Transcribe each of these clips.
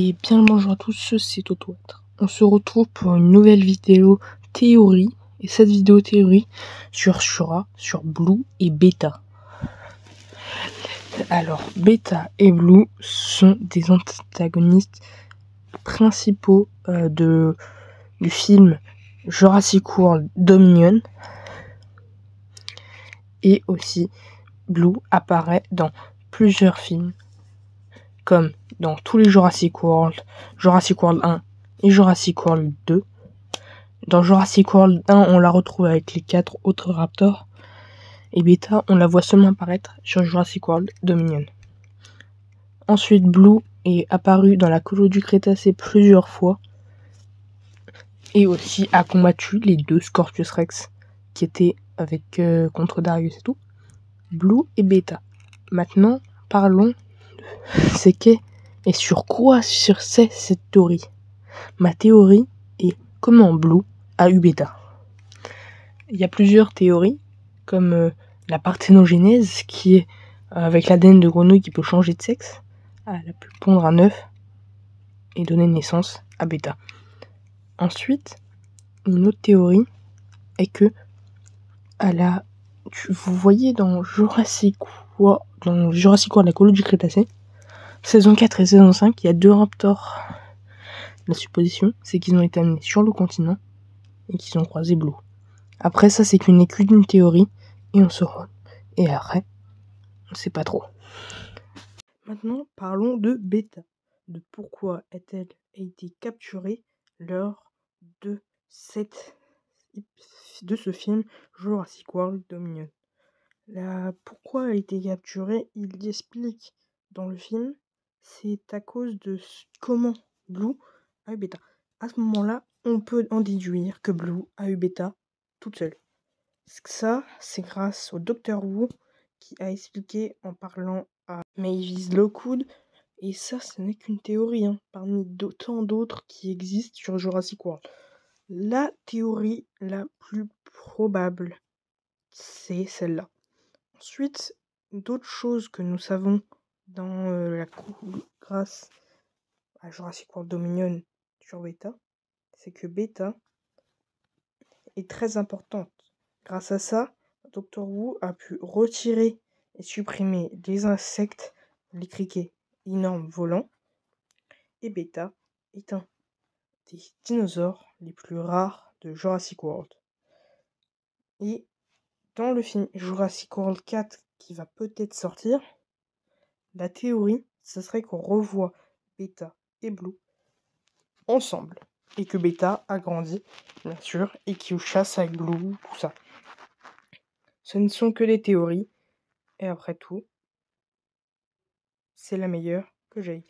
Et bien le bonjour à tous, c'est Toto-être. On se retrouve pour une nouvelle vidéo théorie, et cette vidéo théorie sur Shura, sur Blue et Beta. Alors, Beta et Blue sont des antagonistes principaux du film Jurassic World Dominion. Et aussi, Blue apparaît dans plusieurs films, comme dans tous les Jurassic World 1 et Jurassic World 2. Dans Jurassic World 1, on la retrouve avec les 4 autres raptors, et Beta, on la voit seulement apparaître sur Jurassic World Dominion. Ensuite, Blue est apparu dans la colonie du Crétacé plusieurs fois, et aussi a combattu les 2 Scorpius Rex, qui étaient avec contre Darius et tout. Blue et Beta. Maintenant, parlons c'est qu'est et sur quoi c'est cette théorie. Ma théorie est comment Blue a eu Beta. Il y a plusieurs théories, comme la parthénogenèse, qui est avec l'ADN de grenouille qui peut changer de sexe. Elle a pu pondre un œuf et donner naissance à Beta. Ensuite, une autre théorie est que vous voyez dans Jurassic World, la colonie du Crétacé, saison 4 et saison 5, il y a 2 raptors. La supposition, c'est qu'ils ont été amenés sur le continent et qu'ils ont croisé Blue. Après ça, c'est qu'une théorie, et on se rend. Et après, on sait pas trop. Maintenant, parlons de Beta. De pourquoi a-t-elle été capturée lors de ce film Jurassic World Dominion. Pourquoi elle a été capturée, il explique dans le film, c'est à cause de comment Blue a eu Beta. À ce moment-là, on peut en déduire que Blue a eu Beta toute seule. Ça, c'est grâce au Dr. Wu qui a expliqué en parlant à Mavis Lockwood. Et ça, ce n'est qu'une théorie, parmi tant d'autres qui existent sur Jurassic World. La théorie la plus probable, c'est celle-là. Ensuite, d'autres choses que nous savons dans grâce à Jurassic World Dominion sur Beta, c'est que Beta est très importante. Grâce à ça, Dr. Wu a pu retirer et supprimer les insectes, les criquets énormes volants, et Beta est un des dinosaures les plus rares de Jurassic World. Et dans le film Jurassic World 4 qui va peut-être sortir, la théorie, ce serait qu'on revoit Beta et Blue ensemble. Et que Beta a grandi, bien sûr, et qu'il chasse avec Blue, tout ça. Ce ne sont que des théories, et après tout, c'est la meilleure que j'ai.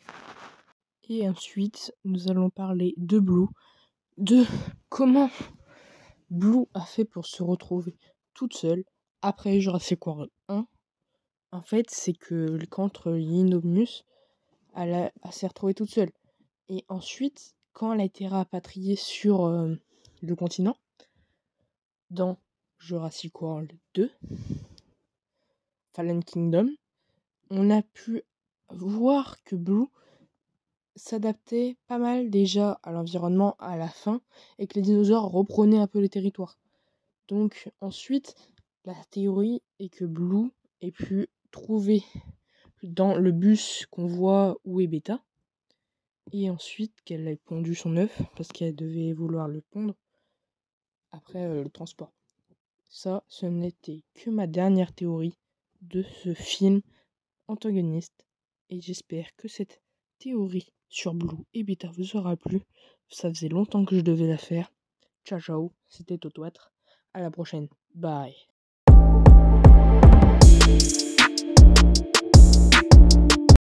Et ensuite, nous allons parler de Blue, de comment Blue a fait pour se retrouver toute seule après Jurassic World 1. En fait, c'est que contre Yinomumus, elle s'est retrouvée toute seule. Et ensuite, quand elle a été rapatriée sur le continent, dans Jurassic World 2, Fallen Kingdom, on a pu voir que Blue s'adaptait pas mal déjà à l'environnement à la fin, et que les dinosaures reprenaient un peu les territoires. Donc ensuite, la théorie est que Blue ait pu trouver dans le bus qu'on voit où est Beta, et ensuite qu'elle ait pondu son œuf, parce qu'elle devait vouloir le pondre après le transport. Ça, ce n'était que ma dernière théorie de ce film antagoniste, et j'espère que cette théorie sur Blue et Beta vous aura plu. Ça faisait longtemps que je devais la faire. Ciao ciao, c'était Toto-être. À la prochaine. Bye.